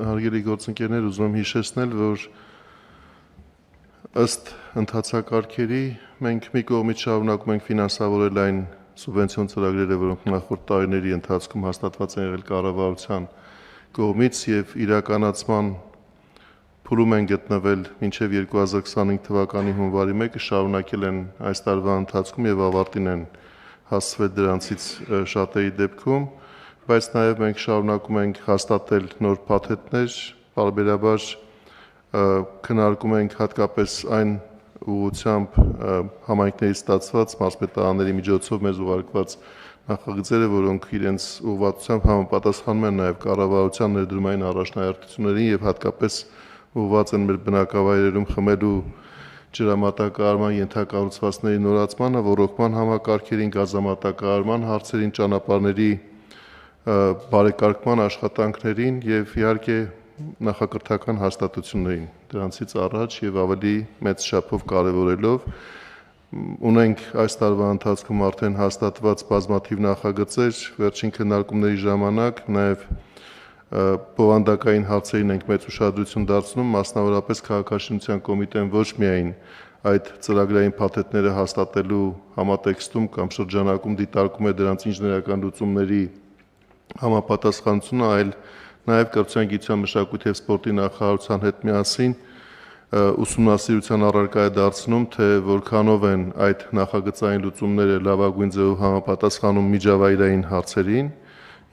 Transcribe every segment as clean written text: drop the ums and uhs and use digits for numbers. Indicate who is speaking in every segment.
Speaker 1: հարգելի գործընկերներ, ուզում եմ հիշեցնել, որ ըստ ընթացակարգերի մենք մի կողմից շարունակում ենք ֆինանսավորել այն սուբվենցիոն ծրագրերը, որոնք նախորդ տարիների ընթացքում հաստատված են եղել կառավարության կողմից եւ իրականացման փուլում են գտնվել մինչեւ 2025 թվականի հունվարի 1-ը շարունակել են այս տարվա ընթացքում եւ ավարտին են հասցվել դրանցից շատերի դեպքում, բայց նաեւ մենք շարունակում ենք հաստատել նոր փաթեթներ, բարբերաբար քննարկում ենք հատկապես այն ուղղությամբ համայնքներից ստացված մարզպետարանների միջոցով մեզ ուղարկված նախագծերը, որոնք իրենց ուղղվածությամբ համապատասխանում են նաեւ կառավարության ներդրումային առաջնահերթություններին եւ հատկապես ուղղված են մեր բնակավայրերում խմելու ջրամատակարարման ենթակառուցվածքների նորացմանը, ոռոգման համակարգերին, գազամատակարարման հարցերին, ճանապարհների բարեկարգման աշխատանքներին եւ իհարկե նախակրթական հաստատություններին դրանցից առաջ եւ ավելի մեծ չափով կարեւորելով ունենք այս տարվա ընթացքում արդեն հաստատված բազմաթիվ նախագծեր վերջին քննարկումների ժամանակ նաեւ բովանդակային հարցերին ենք մեծ ուշադրություն դարձնում մասնավորապես քաղաքաշինության կոմիտեն ոչ միայն այդ ծրագրային փաթեթները հաստատելու համատեքստում կամ շրջանակում դիտարկում է դրանց ինժեներական լուծումների համապատասխանությունը, այլ նաև կրթության, գիտության, մշակույթի եւ սպորտի նախարարության հետ միասին ուսումնասիրության առարկա է դարձնում, թե որքանով են այդ նախագծային լուծումները լավագույն ձևով համապատասխանում միջավայրային հարցերին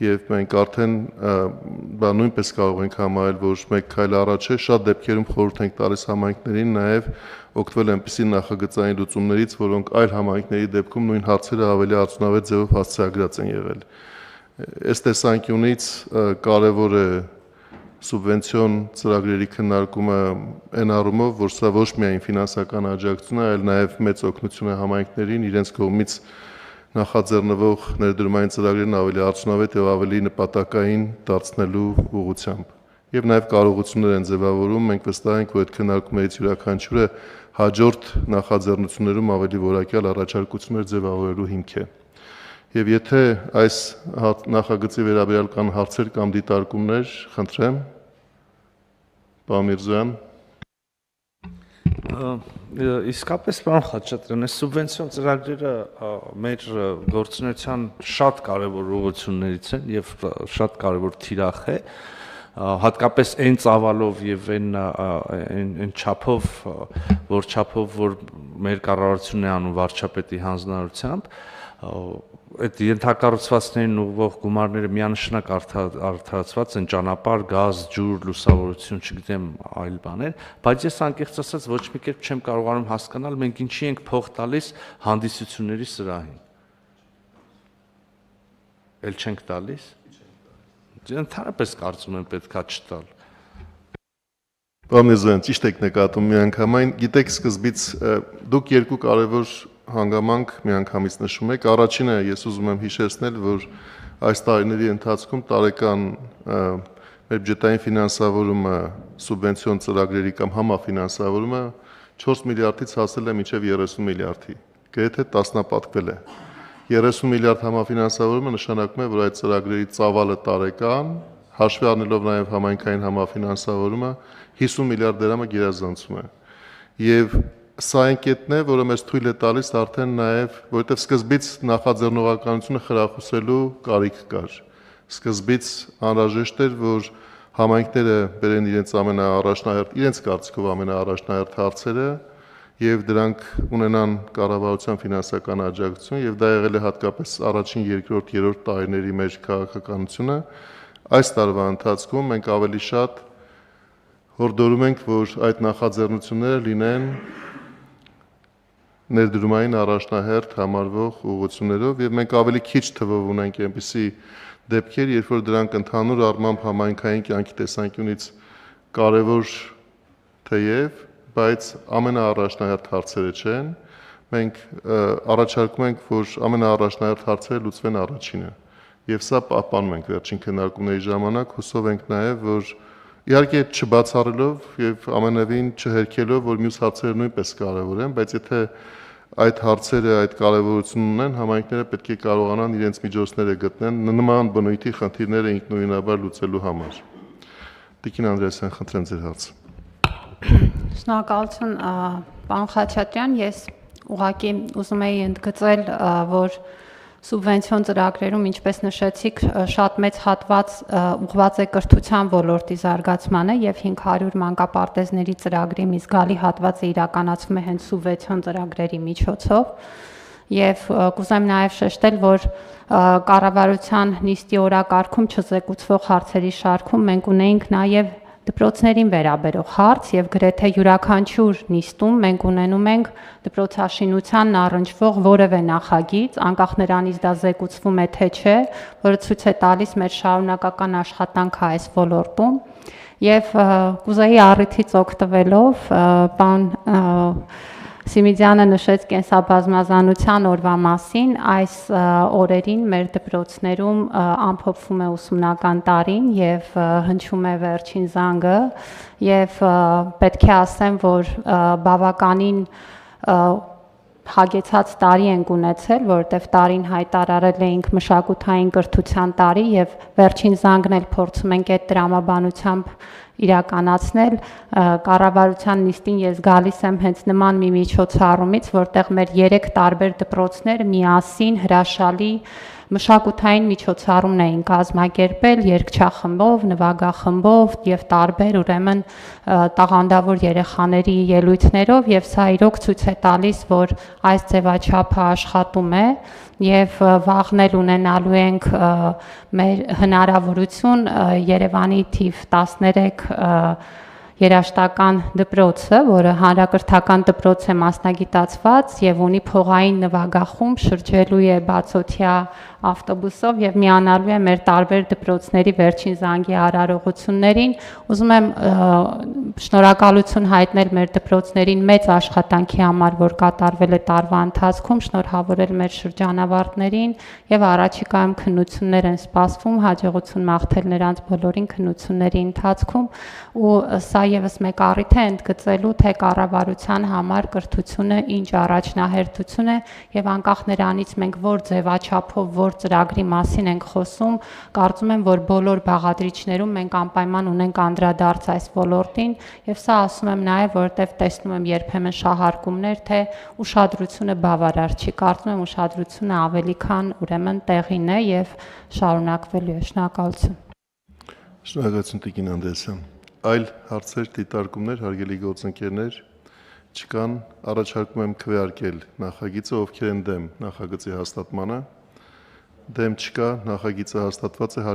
Speaker 1: եւ մենք արդեն բա նույնպես կարող ենք համարել, որ մեկ քայլ առաջ է, շատ դեպքերում խորհուրդ ենք տալիս համայնքներին նաեւ օգտվել այնպիսի նախագծային լուծումներից, որոնք այլ համայնքների դեպքում նույն հարցերը ավելի արդյունավետ ձևով հասցեագրած են եղել։ Այս տեսանկյունից կարևոր է սուբվենցիոն ծրագրերի քննարկումը այն առումով, որ սա ոչ միայն ֆինանսական աջակցություն է, այլ նաեւ մեծ օգնություն է համայնքներին իրենց կողմից նախաձեռնվող ներդրումային ծրագրերն ավելի արդյունավետ եւ ավելի նպատակային դարձնելու ուղղությամբ։ Եվ նաեւ կարողություններ են ձևավորում, մենք վստահ ենք, որ այդ քննարկումներից յուրաքանչյուրը հաջորդ նախաձեռնություններում ավելի որակյալ առաջարկություններ ձևավորելու հիմք է։ Եվ եթե այս նախագծի վերաբերյալ կան հարցեր կամ դիտարկումներ, խնդրեմ, պարոն Միրզոյան։
Speaker 2: Իսկապես պարոն Խաչատրյան, այս սուբվենցիոն ծրագրերը մեր գործունեության շատ կարևոր ուղղություններից են եւ շատ կարևոր թիրախ է, հատկապես այն ծավալով եւ այն չափով, որ մեր կառավարությունն է անում վարչապետի հանձնարարությամբ, այդ ենթակառուցվածքներին ուղղող գումարները միանշանակ արդարացված են ճանապարհ, գազ, ջուր, լուսավորություն, չգիտեմ, այլ բաներ, բայց ես անկեղծ ասած ոչ մի կերպ չեմ կարողանում հասկանալ մենք ինչի ենք փող տալիս հանդիսությունների սրահին։ Էլ չենք տալիս։ Ընդհանրապես կարծում եմ պետքա չտալ։
Speaker 1: Պարոն Միրզոյան, ճիշտ եք նկատում միանգամայն, գիտեք սկզբից դուք երկու կարևոր հանգամանք միանգամից նշում եք։ Առաջինը ես ուզում եմ հիշեցնել, որ այս տարիների ընթացքում տարեկան մեր բյուջետային ֆինանսավորումը սուբվենցիոն ծրագրերի կամ համաֆինանսավորումը 4 միլիարդից հասել է մինչև 30 միլիարդի, գրեթե տասնապատկվել է։ 30 միլիարդ համաֆինանսավորումը նշանակում է, որ այդ ծրագրերի ծավալը տարեկան, հաշվի առնելով նաև համայնքային համաֆինանսավորումը, 50 միլիարդ դրամը գերազանցում է։ Եվ սա այն կետն է, որը մեզ թույլ է տալիս արդեն նաև, որովհետև սկզբից նախաձեռնողականությունը խրախուսելու կարիք կար։ Սկզբից անհրաժեշտ էր, որ համայնքները բերեն իրենց կարծիքով ամենաառաջնահերթ հարցերը եւ դրանք ունենան կառավարության ֆինանսական աջակցություն եւ դա եղել է հատկապես առաջին, երկրորդ, երրորդ տարիների մեր քաղաքականությունը։ Այս տարվա ընթացքում մենք ավելի շատ հորդորում ենք, որ այդ նախաձեռնությունները լինեն ներդրումային առաջնահերթ համարվող ուղղություններով եւ մենք ավելի քիչ թվով ունենք այնպիսի դեպքեր, երբ որ դրանք ընդհանուր առմամբ համայնքային կյանքի տեսանկյունից կարևոր թեև, բայց ամենաառաջնահերթ հարցերը չեն, մենք առաջարկում ենք, որ ամենաառաջնահերթ հարցերը լուծվեն առաջինը։ Եվ սա պահպանում ենք վերջին քննարկումների ժամանակ, հուսով ենք նաև, որ իհարկե չբացառելով եւ ամենևին չհերքելով, որ մյուս հարցերը նույնպես կարևոր են, բայց եթե այդ հարցերը այդ կարևորությունն ունեն, համայնքները պետք է կարողանան իրենց միջոցները գտնեն նման բնույթի խնդիրները ինքնուրույնաբար լուծելու համար։ Տիկին Անդրեասյան, խնդրեմ ձեր հարցը։
Speaker 3: Շնորհակալություն, պարոն Խաչատրյան, ես ուղղակի ուզում էի ընդգծել, որ սուբվենցիոն ծրագրերում, ինչպես նշեցիք, շատ մեծ հատված ուղղված է կրթության ոլորտի զարգացմանը եւ 500 մանկապարտեզների ծրագրի մի զգալի հատվածը իրականացվում է հենց սուբվենցիոն ծրագրերի միջոցով եւ կուզեմ նաեւ շեշտել, որ կառավարության նիստի օրակարգում չզեկուցվող հարցերի շարքում մենք ունեինք նաեւ դպրոցներին վերաբերող հարց եւ գրեթե յուրաքանչյուր նիստում մենք ունենում ենք դպրոցաշինությանն առնչվող որևէ նախագիծ, անկախ նրանից դա զեկուցվում է թե չէ, որը ցույց է տալիս մեր շարունակական աշխատանքը այս ոլորտում եւ կուզեի առիթից օգտվելով պարոն Սիմիդյանը նշեց կենսաբազմազանության օրվա մասին, այս օրերին մեր դպրոցներում ամփոփվում է ուսումնական տարին եւ հնչում է վերջին զանգը եւ պետք է ասեմ, որ բավականին հագեցած տարի ենք ունեցել, որովհետև տարին հայտարարել էինք մշակութային կրթության տարի եւ վերջին զանգն էլ փորձում ենք այդ դրամաբանությամբ իրականացնել կառավարության նիստին ես գալիս եմ հենց նման մի միջոցառումից, որտեղ մեր 3 տարբեր դպրոցներ միասին հրաշալի մշակութային միջոցառումն էին կազմակերպել երգչախմբով, նվագախմբով եւ տարբեր ուրեմն տաղանդավոր երեխաների ելույթներով եւ սա իրոք ցույց է տալիս, որ այս ձևաչափը աշխատում է եւ վաղն էլ ունենալու ենք մեր հնարավորություն Երևանի թիվ 13 երաշտական դպրոցը, որը հանրակրթական դպրոց է մասնագիտացված եւ ունի փողային նվագախումբ, շրջելու է բացօթյա ավտոբուսով եւ միանալու է մեր տարբեր դպրոցների վերջին զանգի արարողություններին։ Ուզում եմ շնորհակալություն հայտնել մեր դպրոցներին մեծ աշխատանքի համար, որ կատարվել է տարվա ընթացքում, շնորհավորել մեր շրջանավարտներին եւ առաջիկայում քննություններ են սպասվում, հաջողություն մաղթել նրանց բոլորին քննությունների ընթացքում ու սա եւս մեկ առիթ է ընդգծելու, թե կառավարության համար կրթությունը ինչ առաջնահերթություն է եւ անկախ նրանից մենք որ ձևաչափով, որ ծրագրի մասին ենք խոսում, կարծում եմ, որ բոլոր բաղադրիչներում մենք անպայման ունենք անդրադարձ այս ոլորտին եւ սա ասում եմ նաեւ, որովհետեւ տեսնում եմ երբեմն շահարկումներ, թե ուշադրությունը բավարար չի, կարծում եմ ուշադրությունը ավելի քան ուրեմն տեղին է եւ շարունակվելու է։ Շնորհակալություն։
Speaker 1: Շնորհակալություն Տիկին Անդրեասյան։ Այլ հարցեր, դիտարկումներ, հարգելի գործընկերներ չկան, առաջարկում եմ քվեարկել նախագիծը, ովքեր են դեմ նախագծի հաստատմանը, դեմ չկա, նախագիծը հաստատված է։